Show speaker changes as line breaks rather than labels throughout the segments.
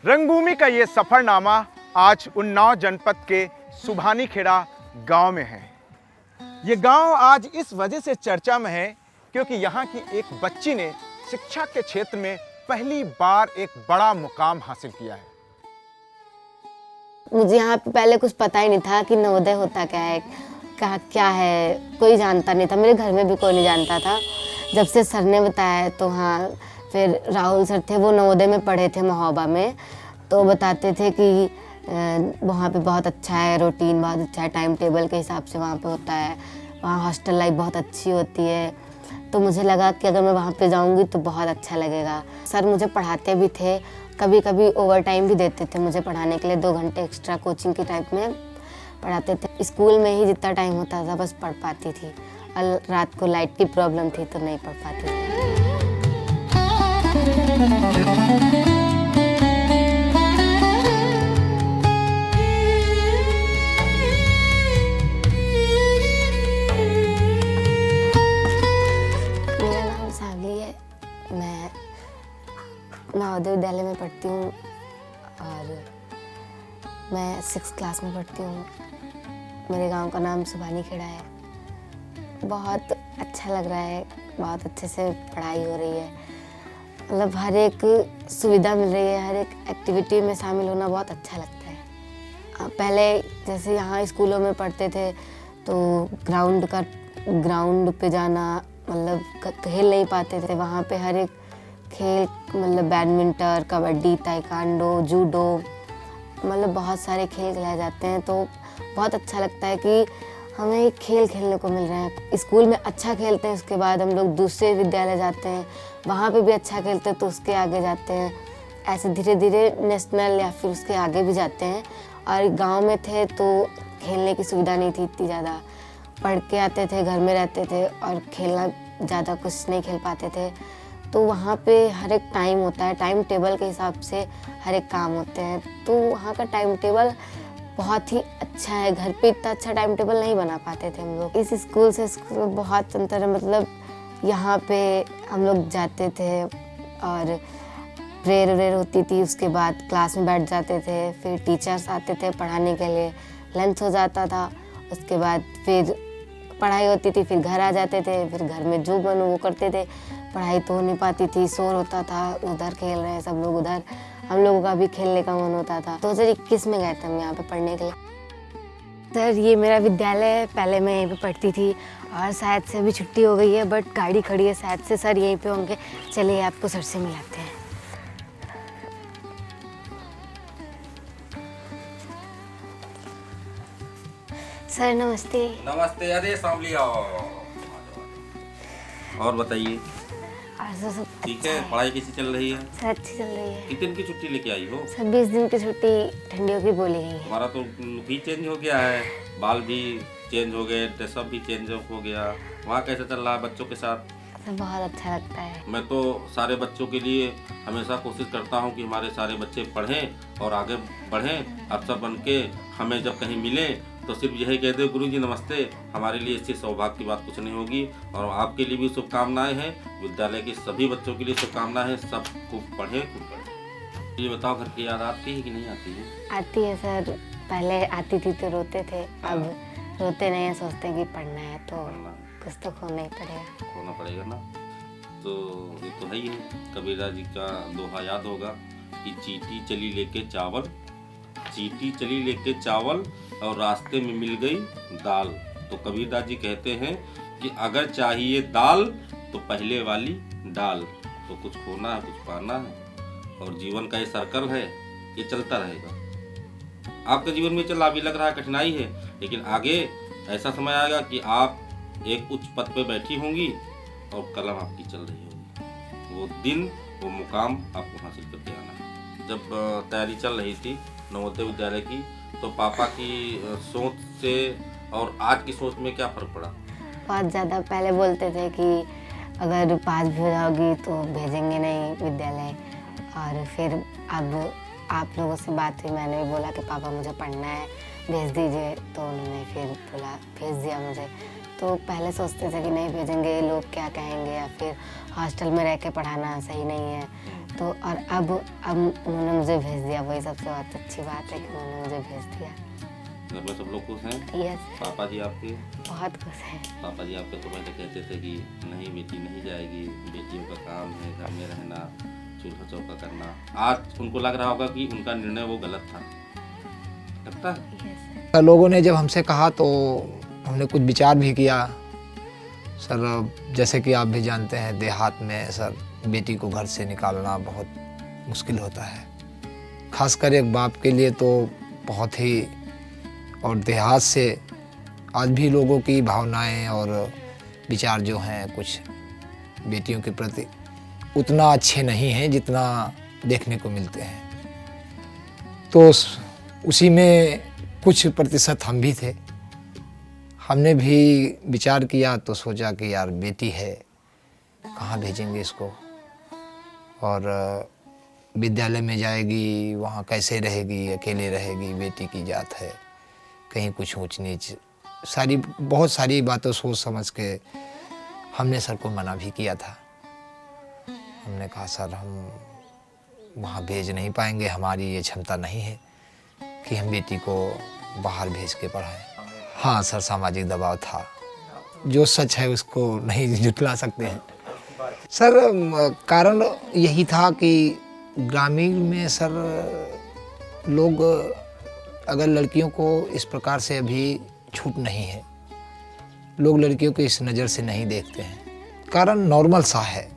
रंगभूमि का ये सफरनामा आज उन्नाव जनपद के सुभानीखेड़ा गांव में है। ये गांव आज इस वजह से चर्चा में है क्योंकि यहाँ की एक बच्ची ने शिक्षा के क्षेत्र में पहली बार एक बड़ा मुकाम हासिल किया है।
मुझे यहाँ पे पहले कुछ पता ही नहीं था कि नवोदय होता क्या है, कोई जानता नहीं था। मेरे घर में भी कोई नहीं जानता था। जब से सर ने बताया तो हाँ, फिर राहुल सर थे, वो नवोदय में पढ़े थे महोबा में, तो बताते थे कि वहाँ पे बहुत अच्छा है, रूटीन बहुत अच्छा है, टाइम टेबल के हिसाब से वहाँ पे होता है, वहाँ हॉस्टल लाइफ बहुत अच्छी होती है। तो मुझे लगा कि अगर मैं वहाँ पे जाऊँगी तो बहुत अच्छा लगेगा। सर मुझे पढ़ाते भी थे, कभी कभी ओवर टाइम भी देते थे मुझे पढ़ाने के लिए, 2 घंटे एक्स्ट्रा कोचिंग के टाइप में पढ़ाते थे। स्कूल में ही जितना टाइम होता था बस पढ़ पाती थी, और रात को लाइट की प्रॉब्लम थी तो नहीं पढ़ पाती थी। मेरा नाम सावली है, मैं नवोदय विद्यालय में पढ़ती हूँ और मैं 6th क्लास में पढ़ती हूँ। मेरे गांव का नाम सुभानीखेड़ा है। बहुत अच्छा लग रहा है, बहुत अच्छे से पढ़ाई हो रही है, मतलब हर एक सुविधा मिल रही है, हर एक एक्टिविटी में शामिल होना बहुत अच्छा लगता है। पहले जैसे यहाँ स्कूलों में पढ़ते थे तो ग्राउंड पे जाना, मतलब खेल नहीं पाते थे। वहाँ पे हर एक खेल, मतलब बैडमिंटन, कबड्डी, ताइक्वांडो, जूडो, मतलब बहुत सारे खेल खिलाए जाते हैं। तो बहुत अच्छा लगता है कि हमें एक खेल खेलने को मिल रहा है। स्कूल में अच्छा खेलते हैं, उसके बाद हम लोग दूसरे विद्यालय जाते हैं, वहाँ पे भी अच्छा खेलते हैं तो उसके आगे जाते हैं। ऐसे धीरे धीरे नेशनल या फिर उसके आगे भी जाते हैं। और गांव में थे तो खेलने की सुविधा नहीं थी इतनी ज़्यादा, पढ़ के आते थे, घर में रहते थे और खेलना ज़्यादा कुछ नहीं खेल पाते थे। तो वहाँ पे हर एक टाइम होता है, टाइम टेबल के हिसाब से हर एक काम होते हैं। तो वहाँ का टाइम टेबल बहुत ही अच्छा है। घर पे इतना अच्छा टाइम टेबल नहीं बना पाते थे हम लोग। इस स्कूल से स्कूल में बहुत अंतर है। मतलब यहाँ पे हम लोग जाते थे और प्रेयर होती थी, उसके बाद क्लास में बैठ जाते थे, फिर टीचर्स आते थे पढ़ाने के लिए, लंच हो जाता था, उसके बाद फिर पढ़ाई होती थी, फिर घर आ जाते थे, फिर घर में जो मन वो करते थे। पढ़ाई तो हो नहीं पाती थी, शोर होता था, उधर खेल रहे हैं सब लोग, उधर हम लोगों का भी खेलने का मन होता था। 2021 में गए थे हम यहाँ पे पढ़ने के लिए। सर ये मेरा विद्यालय है, पहले मैं यहीं पे पढ़ती थी और शायद से अभी छुट्टी हो गई है, बट गाड़ी खड़ी है, शायद से सर यहीं पे होंगे। चलिए आपको सर से मिलाते हैं। सर नमस्ते।
नमस्ते। अरे सामली आओ। और बताइए,
और सर सब
ठीक है? पढ़ाई कैसी चल रही है?
सर अच्छी चल रही है।
कितने दिन की छुट्टी लेके आई हो?
सर 20 दिन की छुट्टी ठंडियों की बोली गई है।
हमारा तो लुक ही चेंज हो गया है, बाल भी चेंज हो गए, ड्रेसअप भी चेंज हो गया। वहाँ कैसे चल रहा है बच्चों के साथ?
सर बहुत अच्छा लगता है।
मैं तो सारे बच्चों के लिए हमेशा कोशिश करता हूँ कि हमारे सारे बच्चे पढ़ें और आगे बढ़ें, अफसर बन के हमें जब कहीं मिले तो सिर्फ यही कह दे गुरुजी नमस्ते। हमारे लिए इससे सौभाग्य की बात कुछ नहीं होगी। और आपके लिए भी शुभकामनाएं हैं, विद्यालय के सभी बच्चों के लिए शुभकामनाएं हैं। सब खूब पढ़ें, खूब पढ़ें। ये बताओ, घर की याद आती है कि नहीं आती है?
आती है सर, पहले आती थी तो रोते थे, अब रोते नहीं है, सोचते हैं कि पढ़ना है तो कुछ तो खोना ही पड़ेगा।
खोना पड़ेगा ना, तो ये तो है ही है। कबीरदास जी का दोहा याद होगा कि चींटी चली लेके चावल, चींटी चली लेके चावल और रास्ते में मिल गई दाल। तो कबीरदास जी कहते हैं कि अगर चाहिए दाल तो पहले वाली डाल। तो कुछ खोना है, कुछ पाना है, और जीवन का ये सर्कल है, ये चलता रहेगा। आपके जीवन में चल अभी लग रहा है कठिनाई है, लेकिन आगे ऐसा समय आएगा कि आप एक उच्च पद पे बैठी होंगी और कलम आपकी चल रही होगी। वो दिन, वो मुकाम आपको हासिल करके आना है। जब तैयारी चल रही थी नवोदय विद्यालय की, तो पापा की सोच से और आज की सोच में क्या फर्क पड़ा?
बहुत ज़्यादा पहले बोलते थे कि अगर पास भी हो जाओगी तो भेजेंगे नहीं विद्यालय, और फिर अब आप लोगों से बात हुई, मैंने भी बोला कि पापा मुझे पढ़ना है, भेज दीजिए, तो उन्होंने फिर बोला भेज दिया मुझे। तो पहले सोचते थे कि नहीं भेजेंगे, लोग क्या कहेंगे, या फिर हॉस्टल में रह के पढ़ाना सही नहीं है। तो और अब उन्होंने मुझे भेज दिया, वही सबसे बहुत अच्छी बात है कि उन्होंने मुझे भेज दिया।
घर में सब लोग खुश हैं?
यस,
पापा जी आपके?
बहुत खुश हैं।
पापा जी आपके तो पहले कहते थे कि नहीं बेटी नहीं जाएगी, बेटियों का काम है घर में रहना, चूल्हा चौका करना। आज उनको लग रहा होगा कि उनका निर्णय वो गलत था, लगता है?
लोगों ने जब हमसे कहा तो हमने कुछ विचार भी किया सर। जैसे कि आप भी जानते हैं, देहात में सर बेटी को घर से निकालना बहुत मुश्किल होता है, खासकर एक बाप के लिए तो बहुत ही। और देहात से आज भी लोगों की भावनाएं और विचार जो हैं कुछ बेटियों के प्रति उतना अच्छे नहीं हैं जितना देखने को मिलते हैं। तो उसी में कुछ प्रतिशत हम भी थे। हमने भी विचार किया तो सोचा कि यार बेटी है, कहाँ भेजेंगे इसको, और विद्यालय में जाएगी वहाँ कैसे रहेगी, अकेले रहेगी, बेटी की जात है, कहीं कुछ ऊंच नीच, बहुत सारी बातों सोच समझ के हमने सर को मना भी किया था। हमने कहा सर हम वहाँ भेज नहीं पाएंगे, हमारी ये क्षमता नहीं है कि हम बेटी को बाहर भेज के पढ़ाएं। हाँ सर, सामाजिक दबाव था, जो सच है उसको नहीं झुठला सकते हैं सर। कारण यही था कि ग्रामीण में सर लोग अगर लड़कियों को इस प्रकार से अभी छूट नहीं है, लोग लड़कियों को इस नज़र से नहीं देखते हैं। कारण नॉर्मल सा है,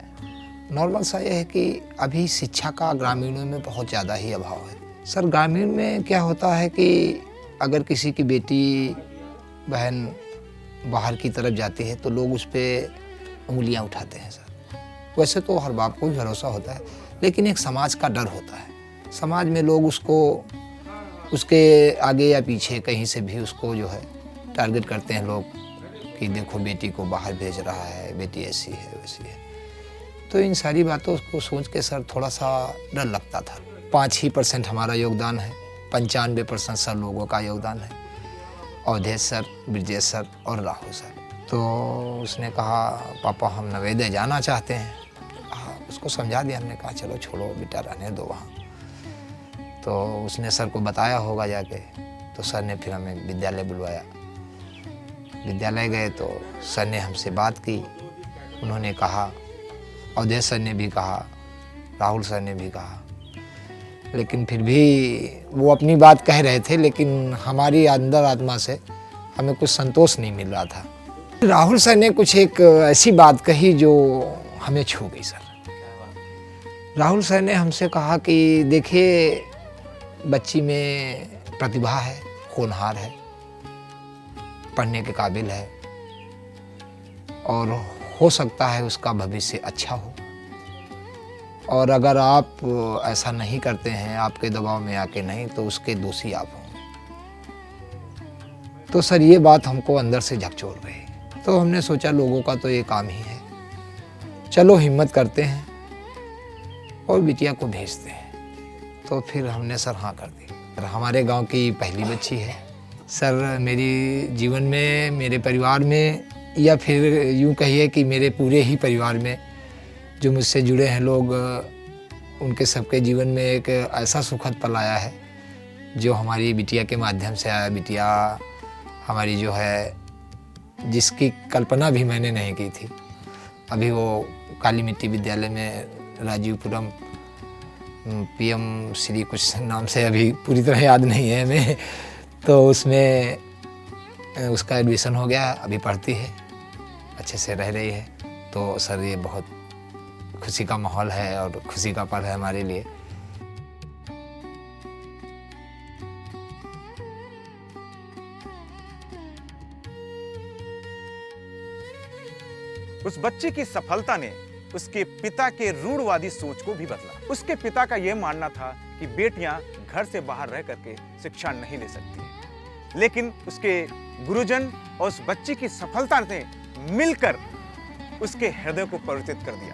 नॉर्मल सा यह है कि अभी शिक्षा का ग्रामीणों में बहुत ज़्यादा ही अभाव है सर। ग्रामीण में क्या होता है कि अगर किसी की बेटी बहन बाहर की तरफ जाती है तो लोग उस पर उंगलियां उठाते हैं सर। वैसे तो हर बाप को भी भरोसा होता है, लेकिन एक समाज का डर होता है। समाज में लोग उसको उसके आगे या पीछे कहीं से भी उसको जो है टारगेट करते हैं लोग कि देखो बेटी को बाहर भेज रहा है, बेटी ऐसी है वैसी है। तो इन सारी बातों को सोच के सर थोड़ा सा डर लगता था। 5% हमारा योगदान है, 95% सर लोगों का योगदान है, अवधेश सर, ब्रजेश सर और राहुल सर। तो उसने कहा पापा हम नवोदय जाना चाहते हैं। उसको समझा दिया, हमने कहा चलो छोड़ो बेटा, रहने दो वहाँ। तो उसने सर को बताया होगा जाके, तो सर ने फिर हमें विद्यालय बुलवाया। विद्यालय गए तो सर ने हमसे बात की, उन्होंने कहा, अवधेश सर ने भी कहा, राहुल सर ने भी कहा, लेकिन फिर भी वो अपनी बात कह रहे थे, लेकिन हमारी अंदर आत्मा से हमें कुछ संतोष नहीं मिल रहा था। राहुल सर ने कुछ एक ऐसी बात कही जो हमें छू गई सर। राहुल सर ने हमसे कहा कि देखिए बच्ची में प्रतिभा है, होनहार है, पढ़ने के काबिल है और हो सकता है उसका भविष्य अच्छा हो, और अगर आप ऐसा नहीं करते हैं, आपके दबाव में आके नहीं, तो उसके दोषी आप होंगे। तो सर ये बात हमको अंदर से झकझोर रही। तो हमने सोचा लोगों का तो ये काम ही है, चलो हिम्मत करते हैं और बिटिया को भेजते हैं। तो फिर हमने सर हाँ कर दी। हमारे गांव की पहली बच्ची है सर। मेरी जीवन में, मेरे परिवार में, या फिर यूँ कहिए कि मेरे पूरे ही परिवार में जो मुझसे जुड़े हैं लोग, उनके सबके जीवन में एक ऐसा सुखद पल आया है जो हमारी बिटिया के माध्यम से आया। बिटिया हमारी जो है, जिसकी कल्पना भी मैंने नहीं की थी, अभी वो काली मिट्टी विद्यालय में राजीवपुरम PM श्री कुछ नाम से, अभी पूरी तरह याद नहीं है हमें, तो उसमें उसका एडमिशन हो गया, अभी पढ़ती है, अच्छे से रह रही है। तो सर ये बहुत खुशी का माहौल है और खुशी का पल है हमारे लिए।
उस बच्चे की सफलता ने उसके पिता के रूढ़वादी सोच को भी बदला। उसके पिता का यह मानना था कि बेटियां घर से बाहर रह करके शिक्षा नहीं ले सकती, लेकिन उसके गुरुजन और उस बच्ची की सफलता ने मिलकर उसके हृदय को परिवर्तित कर दिया।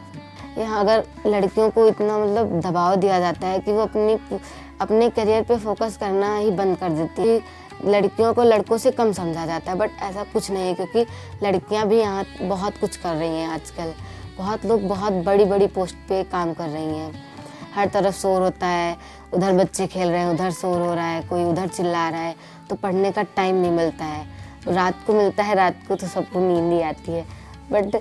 यहाँ अगर लड़कियों को इतना मतलब दबाव दिया जाता है कि वो अपने करियर पे फोकस करना ही बंद कर देती है। लड़कियों को लड़कों से कम समझा जाता है, बट ऐसा कुछ नहीं है, क्योंकि लड़कियां भी यहाँ बहुत कुछ कर रही हैं आजकल। बहुत लोग बहुत बड़ी बड़ी पोस्ट पे काम कर रही हैं। हर तरफ शोर होता है, उधर बच्चे खेल रहे हैं, उधर शोर हो रहा है, कोई उधर चिल्ला रहा है, तो पढ़ने का टाइम नहीं मिलता है। रात को मिलता है, रात को तो सबको नींद ही आती है, बट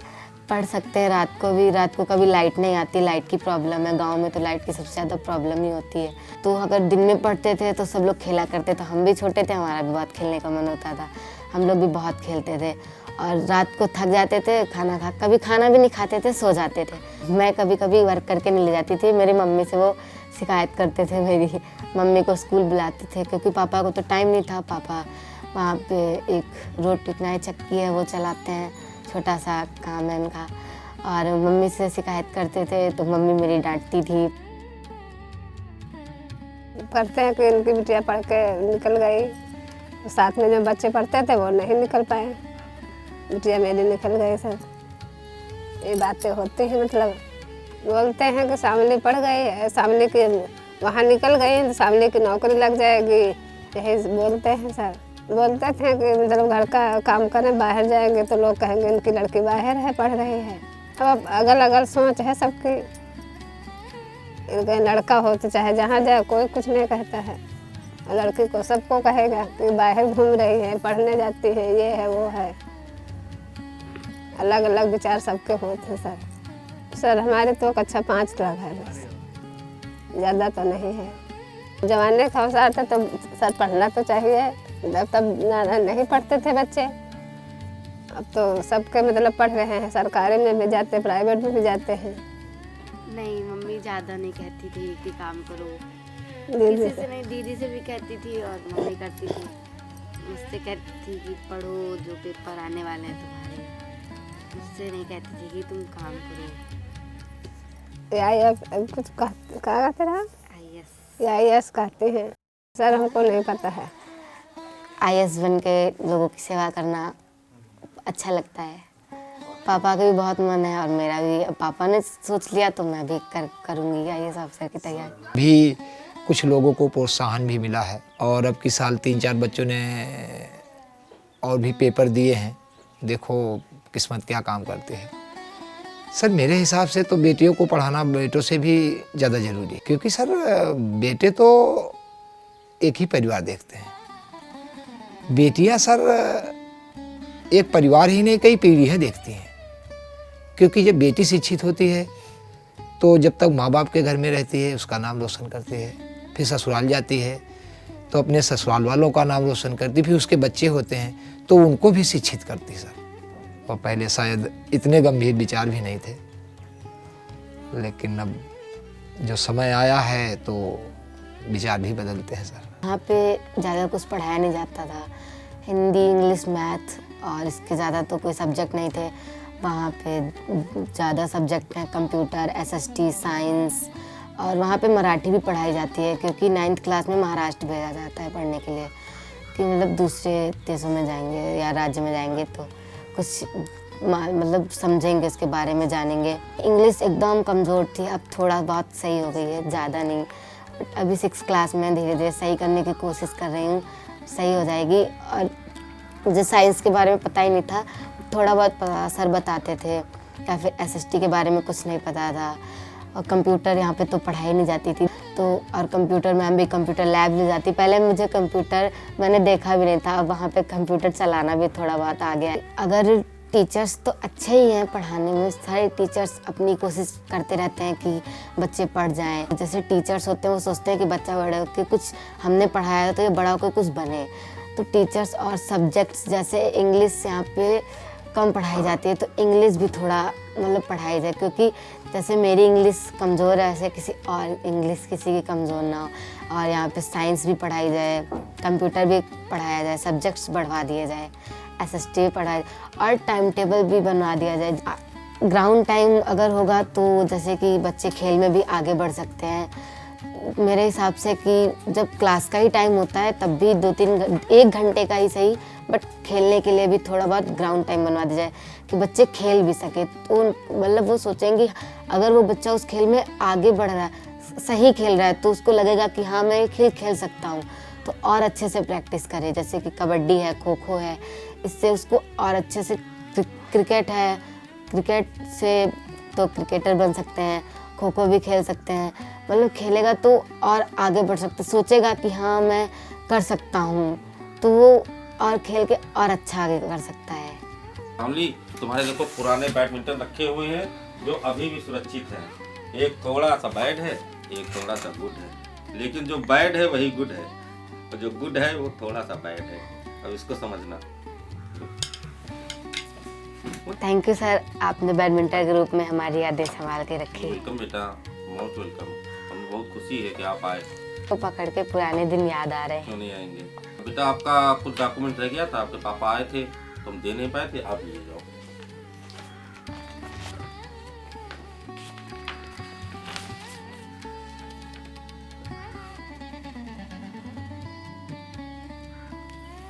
पढ़ सकते हैं रात को भी। रात को कभी लाइट नहीं आती, लाइट की प्रॉब्लम है गांव में, तो लाइट की सबसे ज़्यादा प्रॉब्लम ही होती है। तो अगर दिन में पढ़ते थे तो सब लोग खेला करते, तो हम भी छोटे थे, हमारा भी बहुत खेलने का मन होता था, हम लोग भी बहुत खेलते थे। और रात को थक जाते थे, कभी खाना भी नहीं खाते थे, सो जाते थे। मैं कभी कभी वर्क करके नहीं ले जाती थी, मेरी मम्मी से वो शिकायत करते थे, मेरी मम्मी को स्कूल बुलाते थे, क्योंकि पापा को तो टाइम नहीं था। पापा वहाँ पे एक रोटी किनारे चक्की है वो चलाते हैं, छोटा सा काम है उनका, और मम्मी से शिकायत करते थे, तो मम्मी मेरी डांटती थी।
करते हैं कि इनकी बिटिया पढ़ के निकल गई, साथ में जो बच्चे पढ़ते थे वो नहीं निकल पाए, बिटिया मेरी निकल गई। सर ये बातें होती हैं, मतलब बोलते हैं कि शामली पढ़ गई है, शामली की वहाँ निकल गई है तो शामली की नौकरी लग जाएगी, यही बोलते हैं। सर बोलते थे कि मतलब घर का काम करें, बाहर जाएंगे तो लोग कहेंगे इनकी लड़की बाहर है, पढ़ रही है। अब अगल अगल सोच है सबकी, लड़का हो तो चाहे जहाँ जाए कोई कुछ नहीं कहता है, लड़की को सबको कहेगा कि बाहर घूम रही है, पढ़ने जाती है, ये है वो है। अलग अलग विचार सबके होते हैं। सर हमारे तो कक्षा 5 तक है बस, ज़्यादा तो नहीं है। जमाने का अवसर था तो सर पढ़ना तो चाहिए, तब नहीं पढ़ते थे बच्चे, अब तो सबके मतलब पढ़ रहे हैं, सरकारी में भी जाते, प्राइवेट में भी जाते हैं।
नहीं, मम्मी ज़्यादा नहीं कहती थी कि काम करो,
दीदी
किसी से नहीं, दीदी से भी कहती थी और मम्मी करती थी। मुझसे कहती थी कि पढ़ो, जो पेपर आने वाले हैं तुम्हारे। मुझसे नहीं कहती थी कि तुम काम करो।
कुछ कहा रहा
IAS
IAS कहते हैं। सर हमको नहीं पता है।
IAS बन के लोगों की सेवा करना अच्छा लगता है। पापा का भी बहुत मन है और मेरा भी। पापा ने सोच लिया तो मैं भी करूँगी IAS अफसर की तैयारी।
भी कुछ लोगों को प्रोत्साहन भी मिला है, और अब की साल 3-4 बच्चों ने और भी पेपर दिए हैं। देखो किस्मत क्या काम करती है। सर मेरे हिसाब से तो बेटियों को पढ़ाना बेटों से भी ज़्यादा ज़रूरी है, क्योंकि सर बेटे तो एक ही परिवार देखते हैं, बेटियां सर एक परिवार ही नहीं कई पीढ़ियाँ देखती हैं। क्योंकि जब बेटी शिक्षित होती है तो जब तक माँ बाप के घर में रहती है उसका नाम रोशन करती है, फिर ससुराल जाती है तो अपने ससुराल वालों का नाम रोशन करती, फिर उसके बच्चे होते हैं तो उनको भी शिक्षित करती सर। और पहले शायद इतने गंभीर विचार भी नहीं थे, लेकिन अब जो समय आया है तो विचार भी बदलते हैं सर।
वहाँ पे ज़्यादा कुछ पढ़ाया नहीं जाता था, हिंदी, इंग्लिश, मैथ, और इसके ज़्यादा तो कोई सब्जेक्ट नहीं थे। वहाँ पे ज़्यादा सब्जेक्ट हैं कंप्यूटर, SST, साइंस, और वहाँ पे मराठी भी पढ़ाई जाती है, क्योंकि 9th क्लास में महाराष्ट्र भेजा जाता है पढ़ने के लिए, कि मतलब दूसरे देशों में जाएंगे या राज्य में जाएंगे तो कुछ मतलब समझेंगे, उसके बारे में जानेंगे। इंग्लिश एकदम कमज़ोर थी, अब थोड़ा बहुत सही हो गई है, ज़्यादा नहीं। बट अभी 6th क्लास में धीरे धीरे सही करने की कोशिश कर रही हूँ, सही हो जाएगी। और मुझे साइंस के बारे में पता ही नहीं था, थोड़ा बहुत पता, सर बताते थे, या फिर SST के बारे में कुछ नहीं पता था। और कंप्यूटर यहाँ पे तो पढ़ाई नहीं जाती थी, तो और कंप्यूटर मैम भी कंप्यूटर लैब ले जाती। पहले मुझे कंप्यूटर मैंने देखा भी नहीं था, अब वहाँ पे कंप्यूटर चलाना भी थोड़ा बहुत आ गया। अगर टीचर्स तो अच्छे ही हैं पढ़ाने में, सारे टीचर्स अपनी कोशिश करते रहते हैं कि बच्चे पढ़ जाएं। जैसे टीचर्स होते हैं वो सोचते हैं कि बच्चा बड़ा होकर कुछ हमने पढ़ाया है तो ये बड़ा होकर कुछ बने। तो टीचर्स और सब्जेक्ट्स जैसे इंग्लिश यहाँ पे कम पढ़ाई जाती है, तो इंग्लिश भी थोड़ा मतलब पढ़ाई जाए, क्योंकि जैसे मेरी इंग्लिश कमज़ोर है, ऐसे किसी और इंग्लिश किसी की कमज़ोर ना हो। और यहाँ पे साइंस भी पढ़ाई जाए, कंप्यूटर भी पढ़ाया जाए, सब्जेक्ट्स बढ़वा दिए जाए, SST भी पढ़ाया जाए, और टाइम टेबल भी बनवा दिया जाए। ग्राउंड टाइम अगर होगा तो जैसे कि बच्चे खेल में भी आगे बढ़ सकते हैं। मेरे हिसाब से कि जब क्लास का ही टाइम होता है तब भी 1 घंटे का ही सही, बट खेलने के लिए भी थोड़ा बहुत ग्राउंड टाइम बनवा दिया जाए कि बच्चे खेल भी सके। तो मतलब वो सोचेंगे अगर वो बच्चा उस खेल में आगे बढ़ रहा है, सही खेल रहा है तो उसको लगेगा कि हाँ मैं ये खेल खेल सकता हूँ, तो और अच्छे से प्रैक्टिस करे। जैसे कि कबड्डी है, खो खो है, इससे उसको और अच्छे से, क्रिकेट है, क्रिकेट से तो क्रिकेटर बन सकते हैं, खो खो भी खेल सकते हैं। मतलब खेलेगा तो और आगे बढ़ सकते, सोचेगा कि हाँ मैं कर सकता हूँ, तो वो और खेल के और अच्छा आगे कर सकता है।
फैमिली, तुम्हारे देखो पुराने बैडमिंटन रखे हुए हैं जो अभी भी सुरक्षित हैं। एक थोड़ा सा बैड है, एक थोड़ा सा गुड है, लेकिन जो बैड है वही गुड है और जो गुड है वो थोड़ा सा बैड है। अब इसको समझना।
थैंक यू सर, आपने बैडमिंटन के रूप में हमारी यादें संभाल के रखी।
वेलकम बेटा, मोस्ट वेलकम। हमें बहुत खुशी है कि आप आए।
तो पकड़ के पुराने दिन याद आ रहे हैं।
क्यों नहीं आएंगे बेटा, आपका कुछ डॉक्यूमेंट रह गया था, आपके पापा आए थे तो हम दे नहीं पाए थे, आप ले जाओ।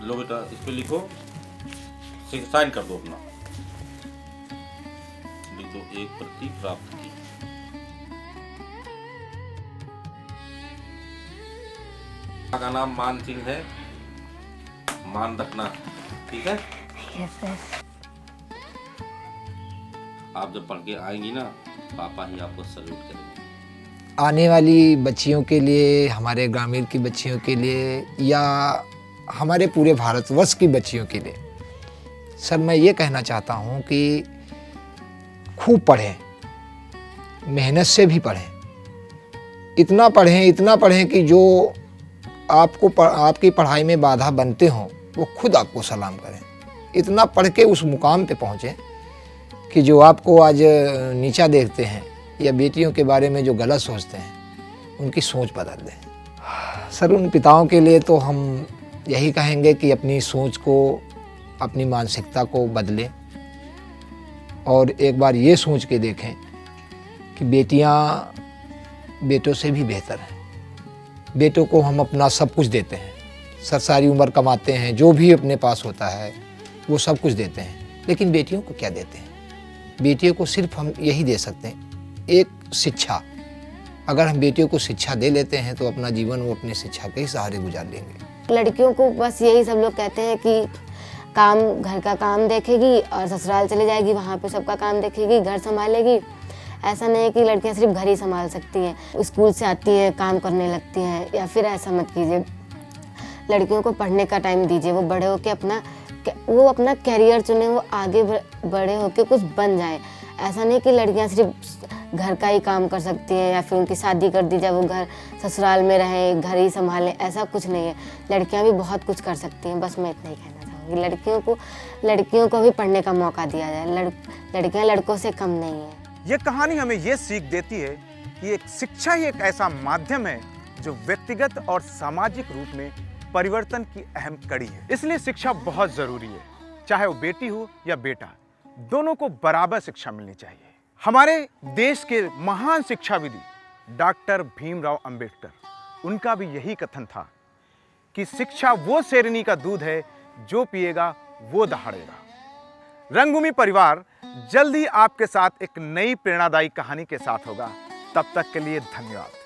लो बेटा, इस पे लिखो, साइन कर दो अपना, लिख दो 1 प्रति प्राप्त की। का नाम मान सिंह है, मान रखना, ठीक है?
Yes sir.
आप जब पढ़ के आएंगी ना, पापा ही आपको सैल्यूट करेंगे।
आने वाली बच्चियों के लिए, हमारे ग्रामीण की बच्चियों के लिए या हमारे पूरे भारतवर्ष की बच्चियों के लिए सर मैं ये कहना चाहता हूँ कि खूब पढ़ें, मेहनत से भी पढ़ें, इतना पढ़ें कि जो आपकी पढ़ाई में बाधा बनते हों वो खुद आपको सलाम करें। इतना पढ़ के उस मुकाम पे पहुँचें कि जो आपको आज नीचा देखते हैं या बेटियों के बारे में जो गलत सोचते हैं उनकी सोच बदल दें। सर उन पिताओं के लिए तो हम यही कहेंगे कि अपनी सोच को, अपनी मानसिकता को बदलें और एक बार ये सोच के देखें कि बेटियां बेटों से भी बेहतर हैं। बेटों को हम अपना सब कुछ देते हैं, सर सारी उम्र कमाते हैं, जो भी अपने पास होता है वो सब कुछ देते हैं, लेकिन बेटियों को क्या देते हैं? बेटियों को सिर्फ हम यही दे सकते हैं, एक शिक्षा। अगर हम बेटियों को शिक्षा दे लेते हैं तो अपना जीवन वो अपनी शिक्षा के ही सहारे गुजार लेंगे।
लड़कियों को बस यही सब लोग कहते हैं कि काम, घर का काम देखेगी और ससुराल चली जाएगी, वहाँ पे सबका काम देखेगी, घर संभालेगी। ऐसा नहीं है कि लड़कियाँ सिर्फ घर ही संभाल सकती हैं, स्कूल से आती है काम करने लगती हैं, या फिर ऐसा मत कीजिए। लड़कियों को पढ़ने का टाइम दीजिए, वो बड़े होकर अपना कैरियर चुने, वो आगे बड़े होकर कुछ बन जाए। ऐसा नहीं कि लड़कियाँ सिर्फ घर का ही काम कर सकती हैं या फिर उनकी शादी कर दी जाए, वो घर ससुराल में रहें, घर ही संभालें, ऐसा कुछ नहीं है। लड़कियाँ भी बहुत कुछ कर सकती हैं। बस मैं इतना ही कहना चाहूँगी, लड़कियों को भी पढ़ने का मौका दिया जाए। लड़कियाँ लड़कों से कम नहीं हैं।
ये कहानी हमें ये सीख देती है कि एक शिक्षा ही एक ऐसा माध्यम है जो व्यक्तिगत और सामाजिक रूप में परिवर्तन की अहम कड़ी है। इसलिए शिक्षा बहुत जरूरी है, चाहे वो बेटी हो या बेटा, दोनों को बराबर शिक्षा मिलनी चाहिए। हमारे देश के महान शिक्षाविदी डॉक्टर भीमराव अंबेडकर, उनका भी यही कथन था कि शिक्षा वो शेरनी का दूध है जो पिएगा वो दहाड़ेगा। रंगभूमि परिवार जल्द ही आपके साथ एक नई प्रेरणादायी कहानी के साथ होगा। तब तक के लिए धन्यवाद।